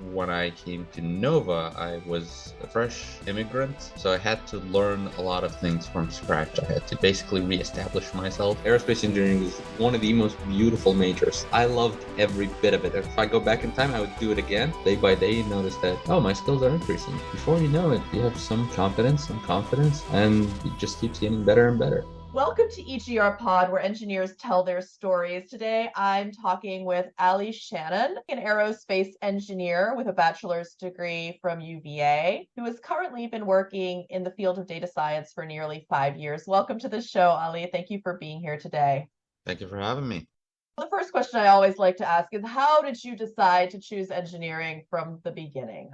when I came to NOVA, I was a fresh immigrant, so I had to learn a lot of things from scratch. I had to basically reestablish myself. Aerospace engineering is one of the most beautiful majors. I loved every bit of it. If I go back in time, I would do it again. Day by day, you notice that, oh, my skills are increasing. Before you know it, you have some confidence, and it just keeps getting better and better. Welcome to EGR Pod, where engineers tell their stories. Today, I'm talking with Shannon, an aerospace engineer with a bachelor's degree from UVA, who has currently been working in the field of data science for nearly 5 years. Welcome to the show, Ali. Thank you for being here today. Thank you for having me. The first question I always like to ask is, how did you decide to choose engineering from the beginning?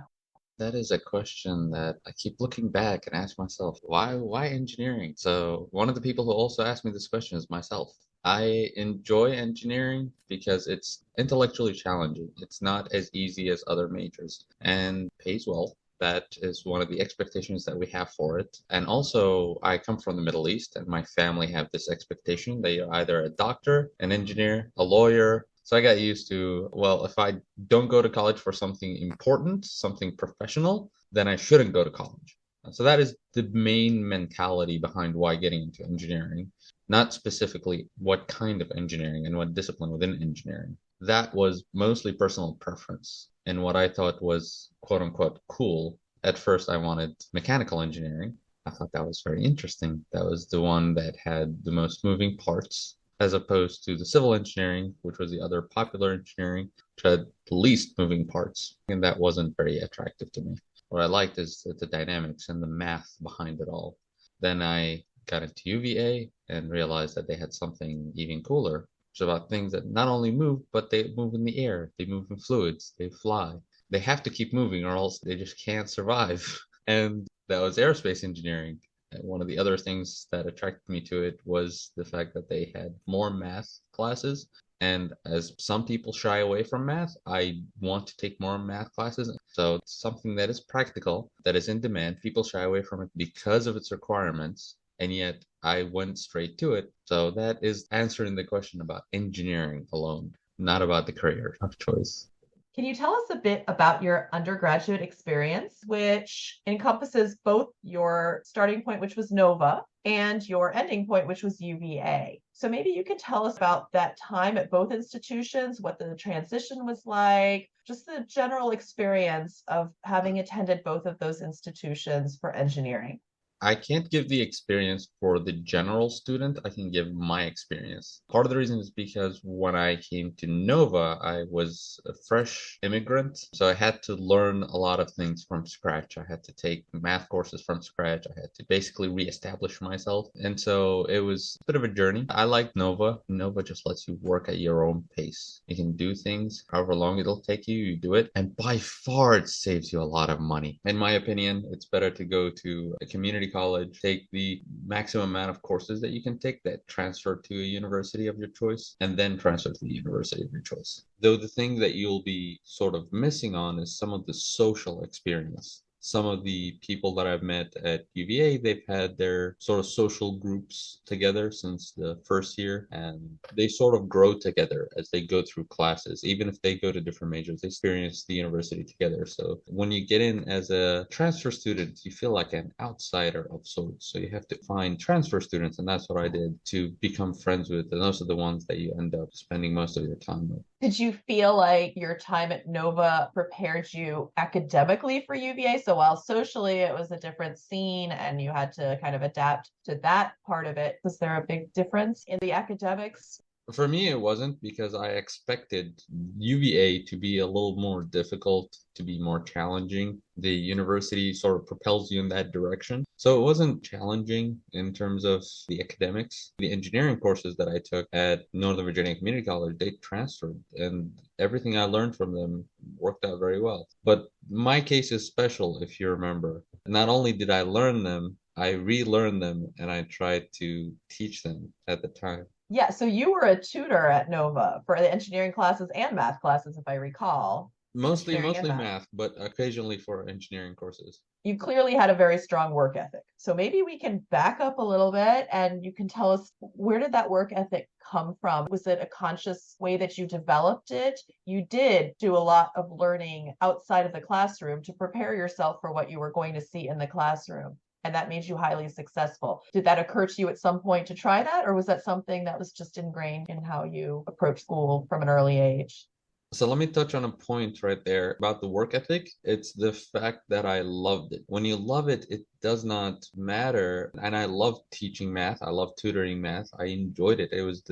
That is a question that I keep looking back and ask myself, why engineering? So one of the people who also asked me this question is myself. I enjoy engineering because it's intellectually challenging. It's not as easy as other majors and pays well. That is one of the expectations that we have for it. And also, I come from the Middle East, and my family have this expectation. They are either a doctor, an engineer, a lawyer. So I got used to, well, if I don't go to college for something important, something professional, then I shouldn't go to college. So that is the main mentality behind why getting into engineering, not specifically what kind of engineering and what discipline within engineering. That was mostly personal preference and what I thought was quote unquote cool. At first, I wanted mechanical engineering. I thought that was very interesting. That was the one that had the most moving parts, as opposed to the civil engineering, which was the other popular engineering, which had the least moving parts. And that wasn't very attractive to me. What I liked is the dynamics and the math behind it all. Then I got into UVA and realized that they had something even cooler. It's about things that not only move, but they move in the air, they move in fluids, they fly. They have to keep moving or else they just can't survive. And that was aerospace engineering. And one of the other things that attracted me to it was the fact that they had more math classes. And as some people shy away from math, I want to take more math classes. So it's something that is practical, that is in demand. People shy away from it because of its requirements. And yet I went straight to it. So that is answering the question about engineering alone, not about the career of choice. Can you tell us a bit about your undergraduate experience, which encompasses both your starting point, which was NOVA, and your ending point, which was UVA? So maybe you could tell us about that time at both institutions, what the transition was like, just the general experience of having attended both of those institutions for engineering. I can't give the experience for the general student. I can give my experience. Part of the reason is because when I came to NOVA, I was a fresh immigrant. So I had to learn a lot of things from scratch. I had to take math courses from scratch. I had to basically reestablish myself. And so it was a bit of a journey. I liked NOVA. NOVA just lets you work at your own pace. You can do things however long it'll take you, you do it. And by far, it saves you a lot of money. In my opinion, it's better to go to a community college, take the maximum amount of courses that you can take that transfer to a university of your choice, and then transfer to the university of your choice. Though the thing that you'll be sort of missing on is some of the social experience. Some of the people that I've met at UVA, they've had their sort of social groups together since the first year, and they sort of grow together as they go through classes. Even if they go to different majors, they experience the university together. So when you get in as a transfer student, you feel like an outsider of sorts. So you have to find transfer students, and that's what I did to become friends with. And those are the ones that you end up spending most of your time with. Did you feel like your time at NOVA prepared you academically for UVA? So while socially it was a different scene and you had to kind of adapt to that part of it, was there a big difference in the academics? For me, it wasn't because I expected UVA to be a little more difficult, to be more challenging. The university sort of propels you in that direction. So it wasn't challenging in terms of the academics. The engineering courses that I took at Northern Virginia Community College, they transferred, and everything I learned from them worked out very well. But my case is special, if you remember. Not only did I learn them, I relearned them and I tried to teach them at the time. Yeah, so you were a tutor at NOVA for the engineering classes and math classes, if I recall. Mostly, engineering and mostly math. math, but occasionally for engineering courses. You clearly had a very strong work ethic. So maybe we can back up a little bit and you can tell us, where did that work ethic come from? Was it a conscious way that you developed it? You did do a lot of learning outside of the classroom to prepare yourself for what you were going to see in the classroom. And that made you highly successful. Did that occur to you at some point to try that? Or was that something that was just ingrained in how you approach school from an early age? So let me touch on a point right there about the work ethic. It's the fact that I loved it. When you love it, it does not matter. And I love teaching math. I love tutoring math. I enjoyed it. It was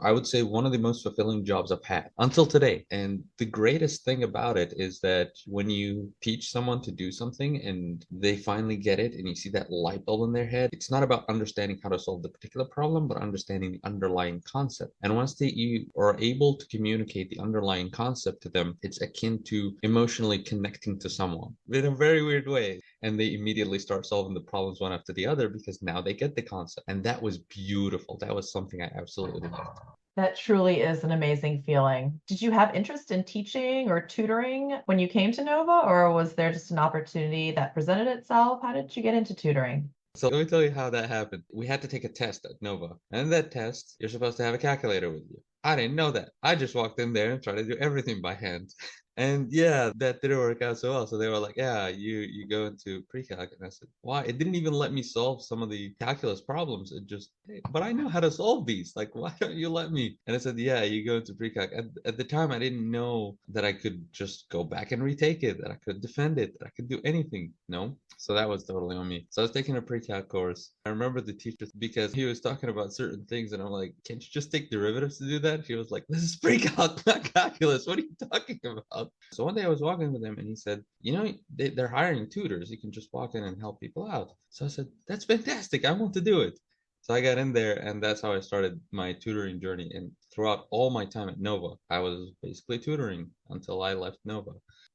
I would say, one of the most fulfilling jobs I've had until today. And the greatest thing about it is that when you teach someone to do something and they finally get it and you see that light bulb in their head, it's not about understanding how to solve the particular problem, but understanding the underlying concept. And once you are able to communicate the underlying concept to them, it's akin to emotionally connecting to someone in a very weird way. And they immediately start solving the problems one after the other because now they get the concept. And that was beautiful. That was something I absolutely loved. That truly is an amazing feeling. Did you have interest in teaching or tutoring when you came to Nova, or was there just an opportunity that presented itself? How did you get into tutoring? So let me tell you how that happened. We had to take a test at Nova, and that test, you're supposed to have a calculator with you. I didn't know that. I just walked in there and tried to do everything by hand. And yeah, that didn't work out so well. So they were like, "Yeah, you go into pre-calc." And I said, "Why?" It didn't even let me solve some of the calculus problems. It just, "Hey, but I know how to solve these. Like, why don't you let me?" And I said, "Yeah, you go into pre-calc." At the time, I didn't know that I could just go back and retake it, that I could defend it, that I could do anything. No. So that was totally on me. So I was taking a pre-calc course. I remember the teacher because he was talking about certain things, and I'm like, "Can't you just take derivatives to do that?" She was like, "This is pre-calc, not calculus. What are you talking about?" So one day I was walking with him and he said, they're hiring tutors. You can just walk in and help people out. So I said, "That's fantastic. I want to do it." So I got in there and that's how I started my tutoring journey. And throughout all my time at Nova, I was basically tutoring until I left Nova.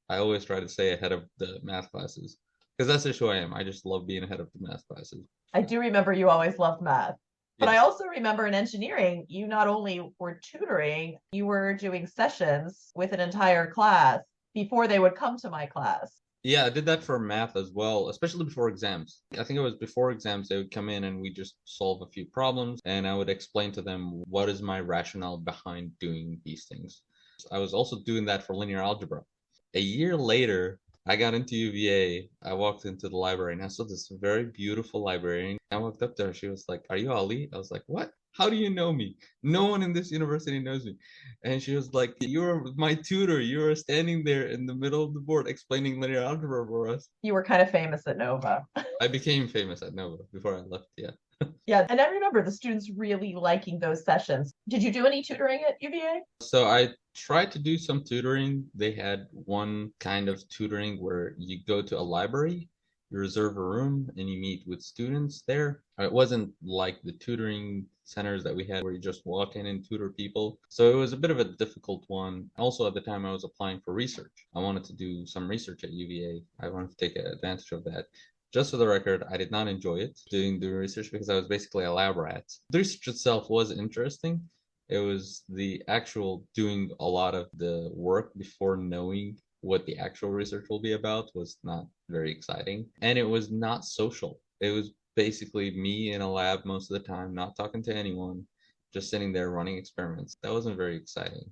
I always try to stay ahead of the math classes because that's just who I am. I just love being ahead of the math classes. I do remember you always loved math. But I Yes. also remember in engineering, you not only were tutoring, you were doing sessions with an entire class before they would come to my class. Yeah, I did that for math as well, especially before exams. I think it was before exams, they would come in and we just solve a few problems, and I would explain to them what is my rationale behind doing these things. I was also doing that for linear algebra. A year later, I got into UVA. I walked into the library and I saw this very beautiful librarian. I walked up there. She was like, "Are you Ali?" I was like, "What? How do you know me? No one in this university knows me." And she was like, "You're my tutor. You were standing there in the middle of the board explaining linear algebra for us." You were kind of famous at Nova. I became famous at Nova before I left. Yeah. Yeah, and I remember the students really liking those sessions. Did you do any tutoring at UVA? So I tried to do some tutoring. They had one kind of tutoring where you go to a library, you reserve a room, and you meet with students there. It wasn't like the tutoring centers that we had where you just walk in and tutor people. So it was a bit of a difficult one. Also, at the time, I was applying for research. I wanted to do some research at UVA. I wanted to take advantage of that. Just for the record, I did not enjoy it doing the research because I was basically a lab rat. The research itself was interesting. It was the actual doing a lot of the work before knowing what the actual research will be about was not very exciting. And it was not social. It was basically me in a lab most of the time, not talking to anyone, just sitting there running experiments. That wasn't very exciting.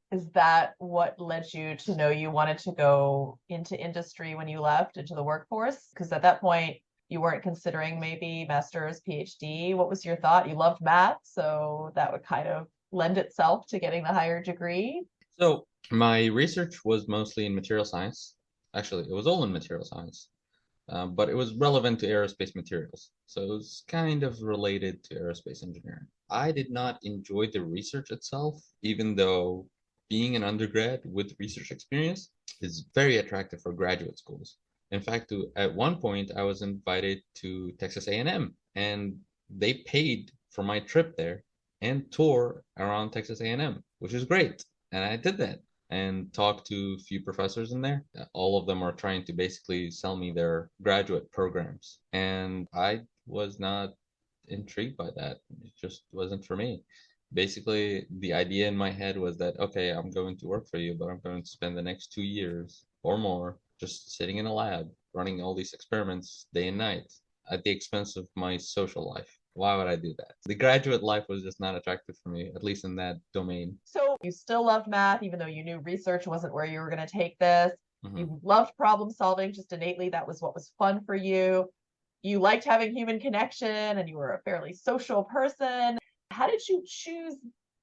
Is that what led you to know you wanted to go into industry when you left into the workforce? Because at that point, you weren't considering maybe master's, PhD. What was your thought? You loved math, so that would kind of lend itself to getting the higher degree. So my research was mostly in material science. Actually, it was all in material science, but it was relevant to aerospace materials. So it was kind of related to aerospace engineering. I did not enjoy the research itself, even though being an undergrad with research experience is very attractive for graduate schools. In fact, at one point, I was invited to Texas A&M, and they paid for my trip there and tour around Texas A&M, which is great. And I did that and talked to a few professors in there. All of them are trying to basically sell me their graduate programs. And I was not intrigued by that. It just wasn't for me. Basically, the idea in my head was that, okay, I'm going to work for you, but I'm going to spend the next 2 years or more just sitting in a lab, running all these experiments day and night at the expense of my social life. Why would I do that? The graduate life was just not attractive for me, at least in that domain. So you still loved math, even though you knew research wasn't where you were going to take this. Hmm. You loved problem solving just innately. That was what was fun for you. You liked having human connection and you were a fairly social person. How did you choose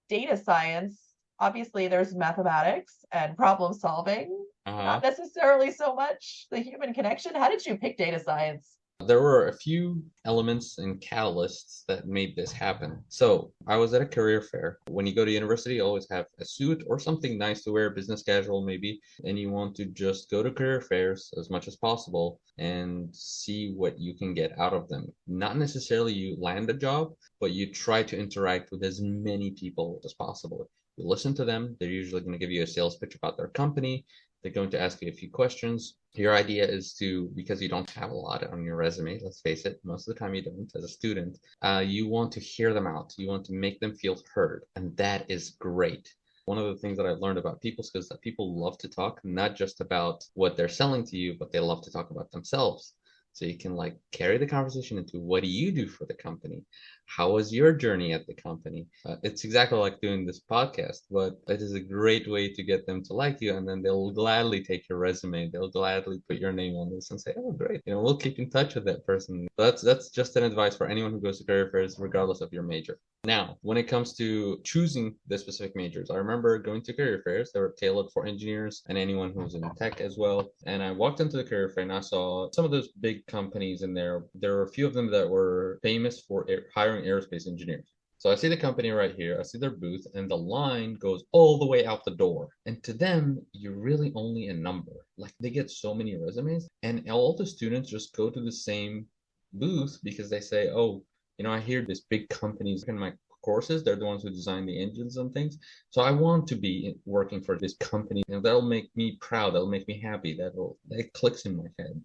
data science? Obviously, there's mathematics and problem solving, not Uh-huh. necessarily so much the human connection. How did you pick data science? There were a few elements and catalysts that made this happen. So I was at a career fair. When you go to university, you always have a suit or something nice to wear, business casual maybe, and you want to just go to career fairs as much as possible and see what you can get out of them. Not necessarily you land a job, but you try to interact with as many people as possible. You listen to them. They're usually going to give you a sales pitch about their company. They're going to ask you a few questions. Your idea is to, because you don't have a lot on your resume, let's face it, most of the time you don't as a student, you want to hear them out. You want to make them feel heard. And that is great. One of the things that I've learned about people skills is that people love to talk, not just about what they're selling to you, but they love to talk about themselves. So you can like carry the conversation into what do you do for the company? How was your journey at the company? It's exactly like doing this podcast, but it is a great way to get them to like you, and then they'll gladly take your resume. They'll gladly put your name on this and say, "Oh, great! We'll keep in touch with that person." That's just an advice for anyone who goes to career fairs, regardless of your major. Now, when it comes to choosing the specific majors, I remember going to career fairs that were tailored for engineers and anyone who's in tech as well. And I walked into the career fair and I saw some of those big companies in there. There were a few of them that were famous for hiring aerospace engineers. So I see the company right here, I see their booth, and the line goes all the way out the door. And to them, you're really only a number. Like they get so many resumes, and all the students just go to the same booth because they say, oh, I hear this big companies in my courses, they're the ones who design the engines and things. So I want to be working for this company, and that'll make me proud. That'll make me happy. That clicks in my head.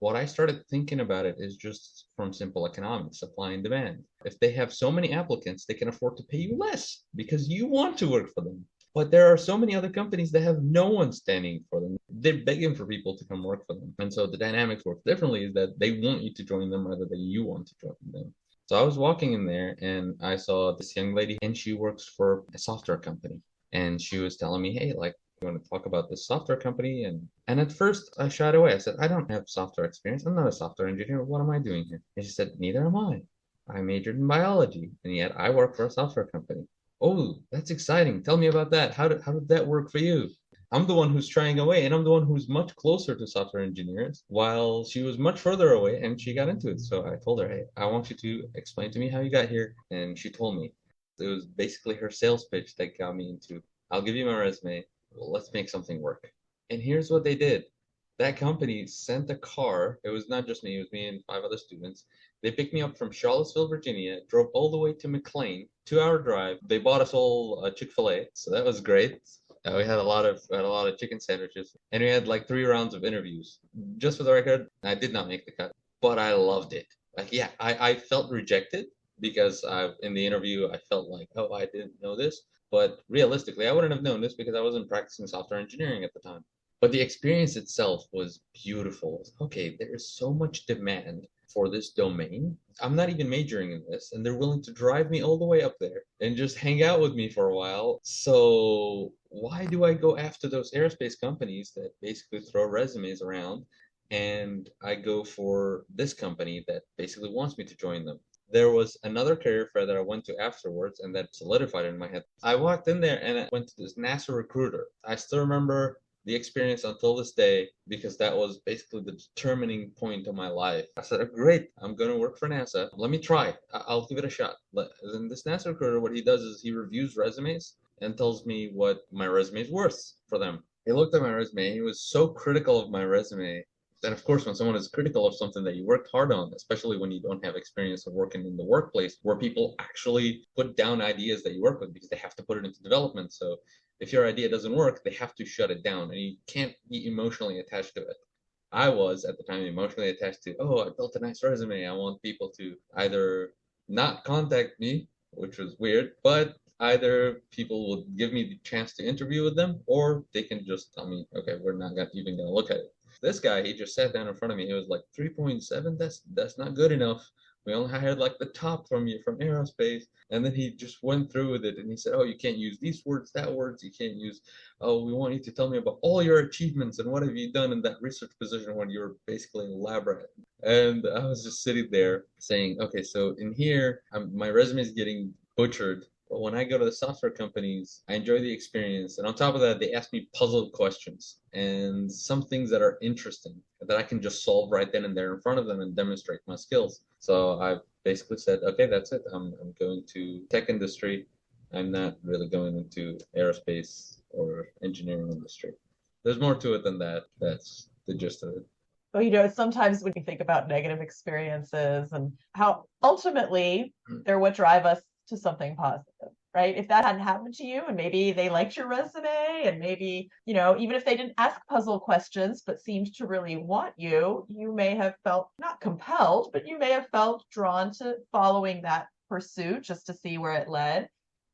What I started thinking about it is just from simple economics, supply and demand. If they have so many applicants, they can afford to pay you less because you want to work for them. But there are so many other companies that have no one standing for them. They're begging for people to come work for them. And so the dynamics work differently is that they want you to join them rather than you want to join them. So I was walking in there and I saw this young lady and she works for a software company. And she was telling me, hey, like, you want to talk about this software company? And at first I shied away. I said, I don't have software experience. I'm not a software engineer. What am I doing here? And she said, neither am I. I majored in biology, and yet I work for a software company. Oh, that's exciting. Tell me about that. How did that work for you? I'm the one who's trying away, and I'm the one who's much closer to software engineers, while she was much further away and she got into it. So I told her, hey, I want you to explain to me how you got here. And she told me. It was basically her sales pitch that got me into, I'll give you my resume. Well, let's make something work. And here's what they did. That company sent a car. It was not just me, it was me and 5 other students. They picked me up from Charlottesville, Virginia, drove all the way to McLean, 2 hour drive. They bought us all Chick-fil-A, so that was great. We had a lot of chicken sandwiches, and we had like 3 rounds of interviews. Just for the record, I did not make the cut, but I loved it. Like, yeah, I felt rejected because in the interview I felt like, oh, I didn't know this. But realistically, I wouldn't have known this because I wasn't practicing software engineering at the time. But the experience itself was beautiful. Okay, there is so much demand for this domain. I'm not even majoring in this, and they're willing to drive me all the way up there and just hang out with me for a while. So why do I go after those aerospace companies that basically throw resumes around? And I go for this company that basically wants me to join them. There was another career fair that I went to afterwards, and that solidified in my head. I walked in there and I went to this NASA recruiter. I still remember the experience until this day because that was basically the determining point of my life. I said, oh, great, I'm going to work for NASA. Let me try. I'll give it a shot. Then this NASA recruiter, what he does is he reviews resumes and tells me what my resume is worth for them. He looked at my resume. He was so critical of my resume. And of course, when someone is critical of something that you worked hard on, especially when you don't have experience of working in the workplace where people actually put down ideas that you work with because they have to put it into development. So if your idea doesn't work, they have to shut it down and you can't be emotionally attached to it. I was at the time emotionally attached to, oh, I built a nice resume. I want people to either not contact me, which was weird, but either people will give me the chance to interview with them, or they can just tell me, okay, we're not even gonna look at it. This guy, he just sat down in front of me. He was like, 3.7, that's not good enough. We only hired like the top from you from aerospace. And then he just went through with it and he said, oh, you can't use these words, that words, you can't use, oh, we want you to tell me about all your achievements and what have you done in that research position when you were basically in a lab rat. And I was just sitting there saying, okay, so in here, my resume is getting butchered. But when I go to the software companies, I enjoy the experience. And on top of that, they ask me puzzle questions and some things that are interesting that I can just solve right then and there in front of them and demonstrate my skills. So I've basically said, okay, that's it. I'm going to tech industry. I'm not really going into aerospace or engineering industry. There's more to it than that. That's the gist of it. Well, sometimes when you think about negative experiences and how ultimately they're what drive us to something positive, right? If that hadn't happened to you and maybe they liked your resume and maybe, even if they didn't ask puzzle questions but seemed to really want you, you may have felt not compelled, but you may have felt drawn to following that pursuit just to see where it led.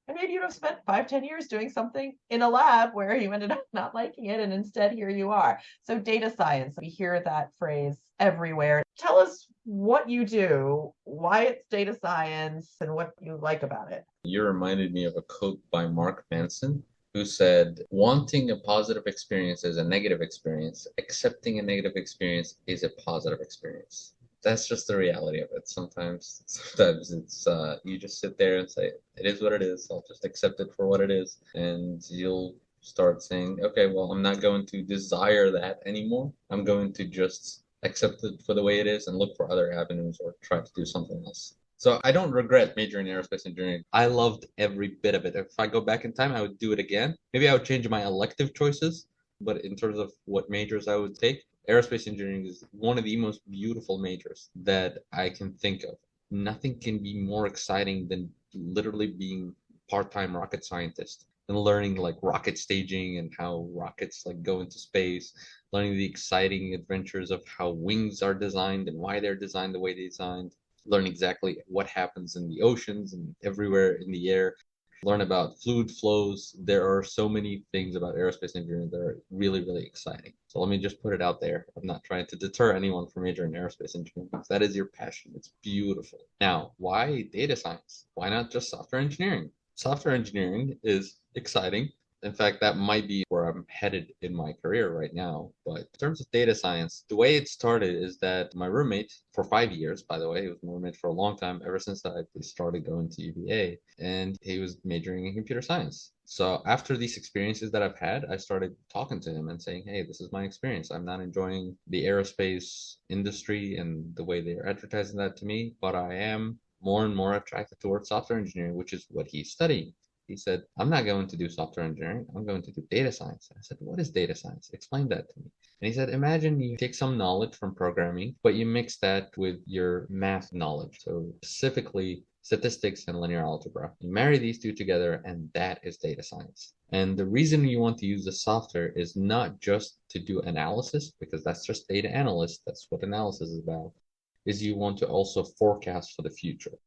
And maybe you'd have spent 5, 10 years doing something in a lab where you ended up not liking it, and instead here you are. So data science, we hear that phrase everywhere. Tell us what you do, why it's data science, and what you like about it. You reminded me of a quote by Mark Manson, who said, wanting a positive experience is a negative experience. Accepting a negative experience is a positive experience. That's just the reality of it. Sometimes it's you just sit there and say, it is what it is. I'll just accept it for what it is. And you'll start saying, okay, well, I'm not going to desire that anymore. I'm going to just accept it for the way it is and look for other avenues or try to do something else. So I don't regret majoring in aerospace engineering. I loved every bit of it. If I go back in time, I would do it again. Maybe I would change my elective choices, but in terms of what majors I would take, aerospace engineering is one of the most beautiful majors that I can think of. Nothing can be more exciting than literally being part-time rocket scientist and learning like rocket staging and how rockets like go into space, learning the exciting adventures of how wings are designed and why they're designed the way they're designed, learn exactly what happens in the oceans and everywhere in the air, learn about fluid flows. There are so many things about aerospace engineering that are really, really exciting. So let me just put it out there. I'm not trying to deter anyone from majoring in aerospace engineering. If that is your passion, it's beautiful. Now, why data science? Why not just software engineering? Software engineering is exciting. In fact, that might be where I'm headed in my career right now. But in terms of data science, the way it started is that my roommate for 5 years, by the way, he was my roommate for a long time, ever since I started going to UVA, and he was majoring in computer science. So after these experiences that I've had, I started talking to him and saying, hey, this is my experience. I'm not enjoying the aerospace industry and the way they're advertising that to me, but I am more and more attracted towards software engineering, which is what he's studying. He said, I'm not going to do software engineering. I'm going to do data science. I said, what is data science? Explain that to me. And he said, imagine you take some knowledge from programming, but you mix that with your math knowledge. So specifically statistics and linear algebra. You marry these two together, and that is data science. And the reason you want to use the software is not just to do analysis, because that's just data analyst. That's what analysis is about, is you want to also forecast for the future.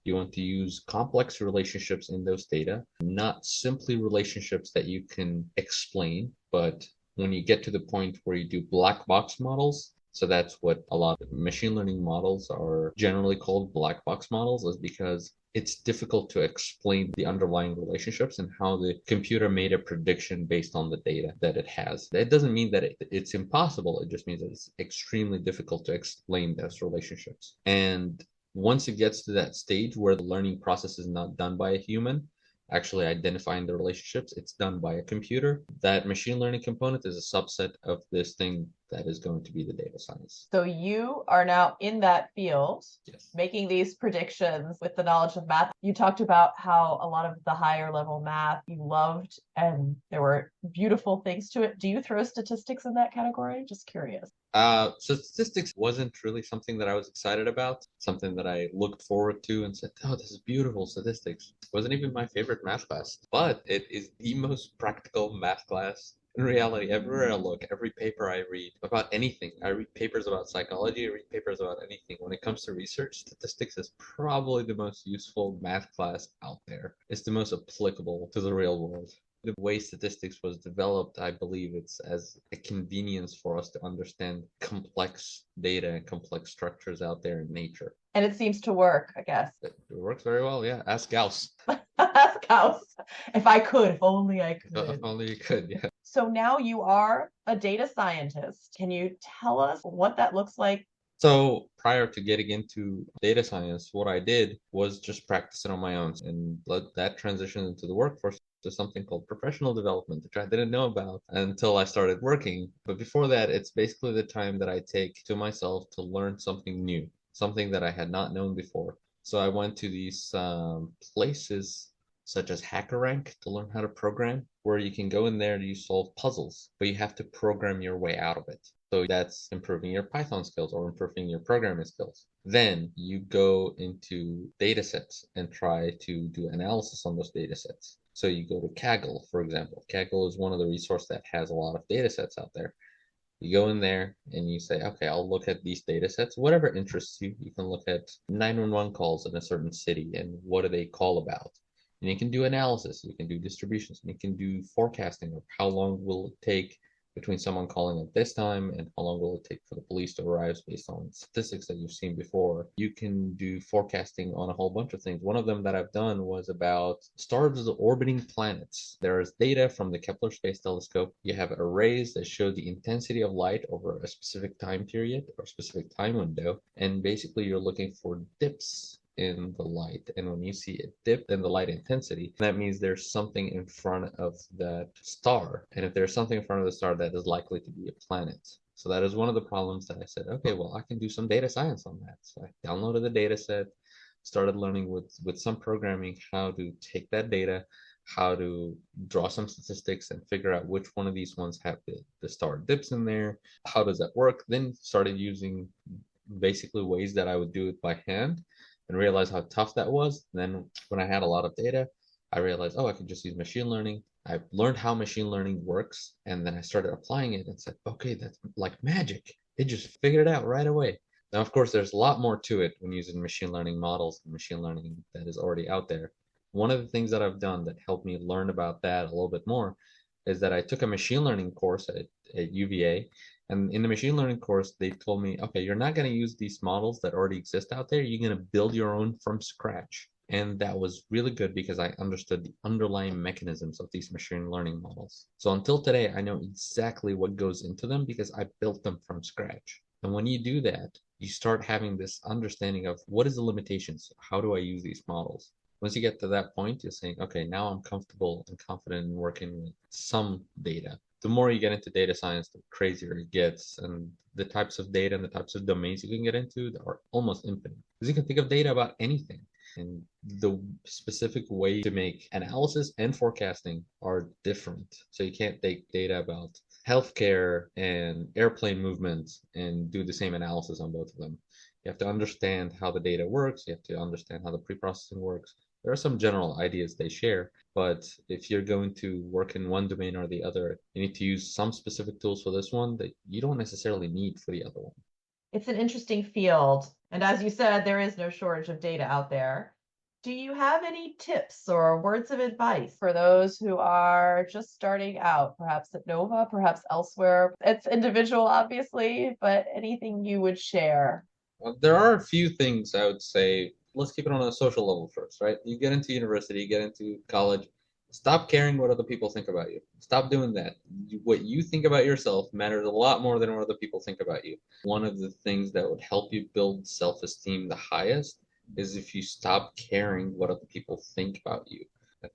You want to use complex relationships in those data, not simply relationships that you can explain, but when you get to the point where you do black box models, so that's what a lot of machine learning models are generally called, black box models, is because it's difficult to explain the underlying relationships and how the computer made a prediction based on the data that it has. That doesn't mean that it's impossible. It just means that it's extremely difficult to explain those relationships. And once it gets to that stage where the learning process is not done by a human, actually identifying the relationships, it's done by a computer. That machine learning component is a subset of this thing that is going to be the data science. So you are now in that field, yes, making these predictions with the knowledge of math. You talked about how a lot of the higher level math you loved and there were beautiful things to it. Do you throw statistics in that category? Just curious. So statistics wasn't really something that I was excited about, something that I looked forward to and said, oh, this is beautiful statistics. It wasn't even my favorite math class, but it is the most practical math class In reality, everywhere I look, every paper I read about anything, I read papers about psychology, I read papers about anything. When it comes to research, statistics is probably the most useful math class out there. It's the most applicable to the real world. The way statistics was developed, I believe it's as a convenience for us to understand complex data and complex structures out there in nature. And it seems to work, I guess. It works very well, yeah. Ask Gauss. Ask House. If only I could. If only you could, yeah. So now you are a data scientist. Can you tell us what that looks like? So prior to getting into data science, what I did was just practice it on my own and let that transition into the workforce to something called professional development, which I didn't know about until I started working. But before that, it's basically the time that I take to myself to learn something new, something that I had not known before. So I went to these places such as HackerRank to learn how to program, where you can go in there and you solve puzzles, but you have to program your way out of it. So that's improving your Python skills or improving your programming skills. Then you go into data sets and try to do analysis on those data sets. So you go to Kaggle, for example. Kaggle is one of the resources that has a lot of data sets out there. You go in there and you say, okay, I'll look at these data sets, whatever interests you. You can look at 911 calls in a certain city and what do they call about. And you can do analysis, you can do distributions, and you can do forecasting of how long will it take between someone calling at this time and how long will it take for the police to arrive based on statistics that you've seen before. You can do forecasting on a whole bunch of things. One of them that I've done was about stars orbiting planets. There's data from the Kepler Space Telescope. You have arrays that show the intensity of light over a specific time period or specific time window. And basically you're looking for dips in the light. And when you see a dip in the light intensity, that means there's something in front of that star. And if there's something in front of the star, that is likely to be a planet. So that is one of the problems that I said, okay, well, I can do some data science on that. So I downloaded the data set, started learning with some programming how to take that data, how to draw some statistics and figure out which one of these ones have the star dips in there. How does that work? Then started using basically ways that I would do it by hand and realized how tough that was. Then when I had a lot of data, I realized, oh, I could just use machine learning. I learned how machine learning works, and then I started applying it and said, okay, that's like magic. It just figured it out right away. Now, of course, there's a lot more to it when using machine learning models and machine learning that is already out there. One of the things that I've done that helped me learn about that a little bit more is that I took a machine learning course at UVA. And in the machine learning course, they told me, okay, you're not going to use these models that already exist out there. You're going to build your own from scratch. And that was really good because I understood the underlying mechanisms of these machine learning models. So until today, I know exactly what goes into them because I built them from scratch. And when you do that, you start having this understanding of what is the limitations? How do I use these models? Once you get to that point, you're saying, okay, now I'm comfortable and confident in working with some data. The more you get into data science, the crazier it gets. And the types of data and the types of domains you can get into are almost infinite. Because you can think of data about anything. And the specific way to make analysis and forecasting are different. So you can't take data about healthcare and airplane movements and do the same analysis on both of them. You have to understand how the data works. You have to understand how the pre-processing works. There are some general ideas they share, but if you're going to work in one domain or the other, you need to use some specific tools for this one that you don't necessarily need for the other one. It's an interesting field. And as you said, there is no shortage of data out there. Do you have any tips or words of advice for those who are just starting out, perhaps at NOVA, perhaps elsewhere? It's individual, obviously, but anything you would share? There are a few things I would say. Let's keep it on a social level first, right? You get into university, you get into college, stop caring what other people think about you. Stop doing that. What you think about yourself matters a lot more than what other people think about you. One of the things that would help you build self-esteem the highest is if you stop caring what other people think about you.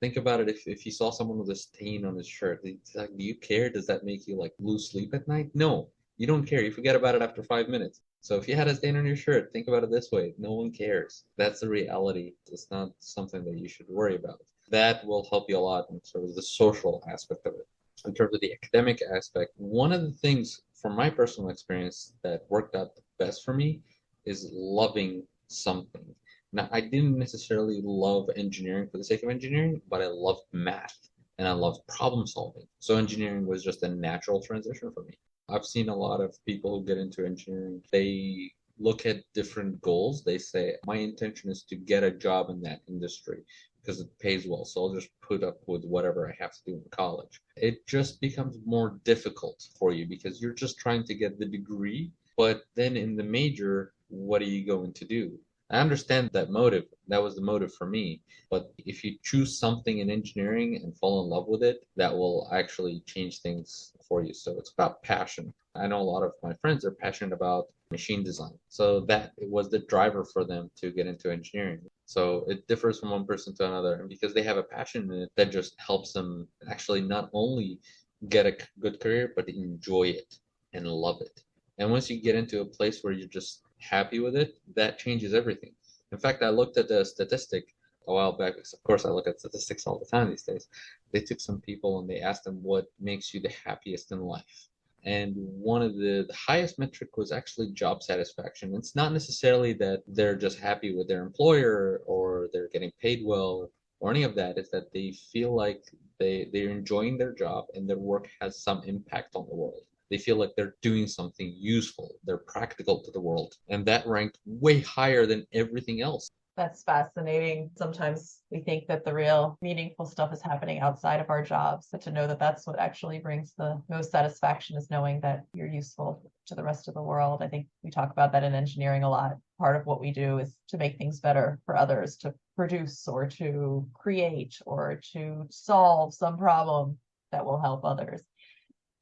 Think about it, if you saw someone with a stain on his shirt, it's like, do you care? Does that make you like lose sleep at night? No, you don't care. You forget about it after 5 minutes. So if you had a stain on your shirt, think about it this way. No one cares. That's the reality. It's not something that you should worry about. That will help you a lot in sort of the social aspect of it. In terms of the academic aspect, one of the things from my personal experience that worked out the best for me is loving something. Now, I didn't necessarily love engineering for the sake of engineering, but I loved math. and I loved problem solving. So engineering was just a natural transition for me. I've seen a lot of people who get into engineering, they look at different goals. They say, my intention is to get a job in that industry because it pays well. So I'll just put up with whatever I have to do in college. It just becomes more difficult for you because you're just trying to get the degree. But then in the major, what are you going to do? I understand that motive. That was the motive for me. But if you choose something in engineering and fall in love with it, that will actually change things for you. So it's about passion. I know a lot of my friends are passionate about machine design. So that was the driver for them to get into engineering. So it differs from one person to another. And because they have a passion in it, that just helps them actually not only get a good career, but enjoy it and love it. And once you get into a place where you're just happy with it, that changes everything. In fact, I looked at the statistic a while back, because of course I look at statistics all the time these days. They took some people and they asked them what makes you the happiest in life. And one of the highest metric was actually job satisfaction. It's not necessarily that they're just happy with their employer or they're getting paid well or any of that. It's that they feel like they're enjoying their job and their work has some impact on the world. They feel like they're doing something useful. They're practical to the world. And that ranked way higher than everything else. That's fascinating. Sometimes we think that the real meaningful stuff is happening outside of our jobs, but to know that that's what actually brings the most satisfaction is knowing that you're useful to the rest of the world. I think we talk about that in engineering a lot. Part of what we do is to make things better for others, to produce or to create or to solve some problem that will help others.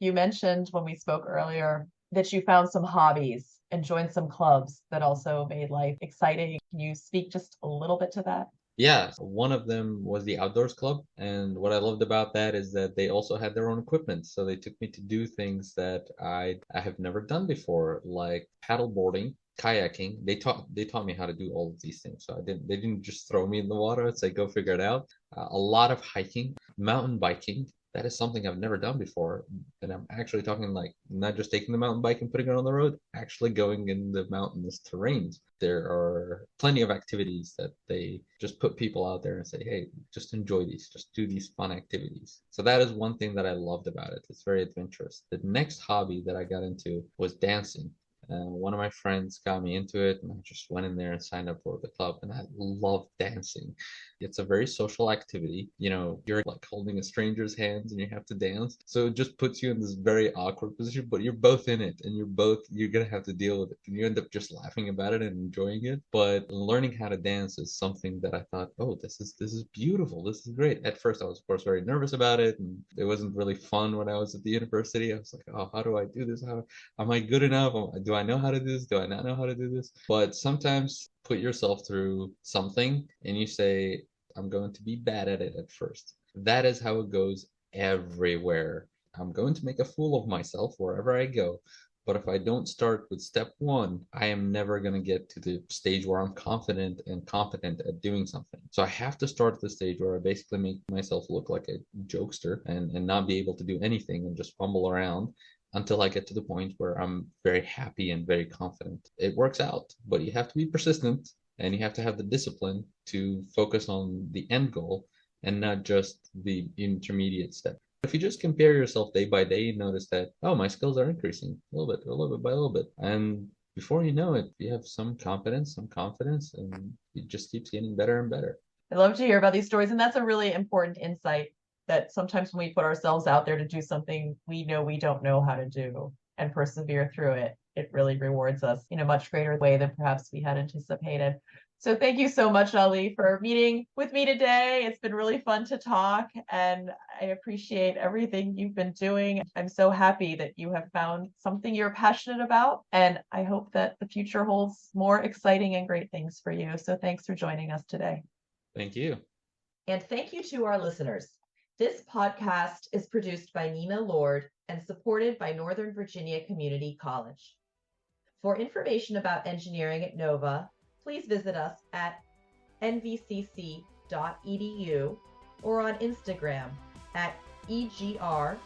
You mentioned when we spoke earlier that you found some hobbies and joined some clubs that also made life exciting. Can you speak just a little bit to that? Yeah, one of them was the Outdoors Club. And what I loved about that is that they also had their own equipment. So they took me to do things that I have never done before, like paddle boarding, kayaking. They taught me how to do all of these things. So they didn't just throw me in the water and say, go figure it out. A lot of hiking, mountain biking. That is something I've never done before. And I'm actually talking like not just taking the mountain bike and putting it on the road, actually going in the mountainous terrains. There are plenty of activities that they just put people out there and say, hey, just enjoy these, just do these fun activities. So that is one thing that I loved about it. It's very adventurous. The next hobby that I got into was dancing. One of my friends got me into it, and I just went in there and signed up for the club, and I love dancing. It's a very social activity. You know, you're like holding a stranger's hands and you have to dance. So it just puts you in this very awkward position, but you're both in it and you're going to have to deal with it. And you end up just laughing about it and enjoying it. But learning how to dance is something that I thought, oh, this is beautiful. This is great. At first, I was, of course, very nervous about it. And it wasn't really fun when I was at the university. I was like, oh, how do I do this? How am I good enough? Do I know how to do this? Do I not know how to do this? But sometimes put yourself through something and you say, I'm going to be bad at it at first. That is how it goes everywhere. I'm going to make a fool of myself wherever I go. But if I don't start with step one, I am never going to get to the stage where I'm confident and competent at doing something. So I have to start at the stage where I basically make myself look like a jokester and not be able to do anything and just fumble around until I get to the point where I'm very happy and very confident. It works out, but you have to be persistent and you have to have the discipline to focus on the end goal and not just the intermediate step. If you just compare yourself day by day, you notice that, oh, my skills are increasing a little bit by a little bit. And before you know it, you have some confidence, and it just keeps getting better and better. I love to hear about these stories. And that's a really important insight that sometimes when we put ourselves out there to do something we know we don't know how to do and persevere through it, it really rewards us in a much greater way than perhaps we had anticipated. So thank you so much, Ali, for meeting with me today. It's been really fun to talk, and I appreciate everything you've been doing. I'm so happy that you have found something you're passionate about, and I hope that the future holds more exciting and great things for you. So thanks for joining us today. Thank you. And thank you to our listeners. This podcast is produced by Nina Lord and supported by Northern Virginia Community College. For information about engineering at NOVA, please visit us at nvcc.edu or on Instagram at EGR_AT_NOVA.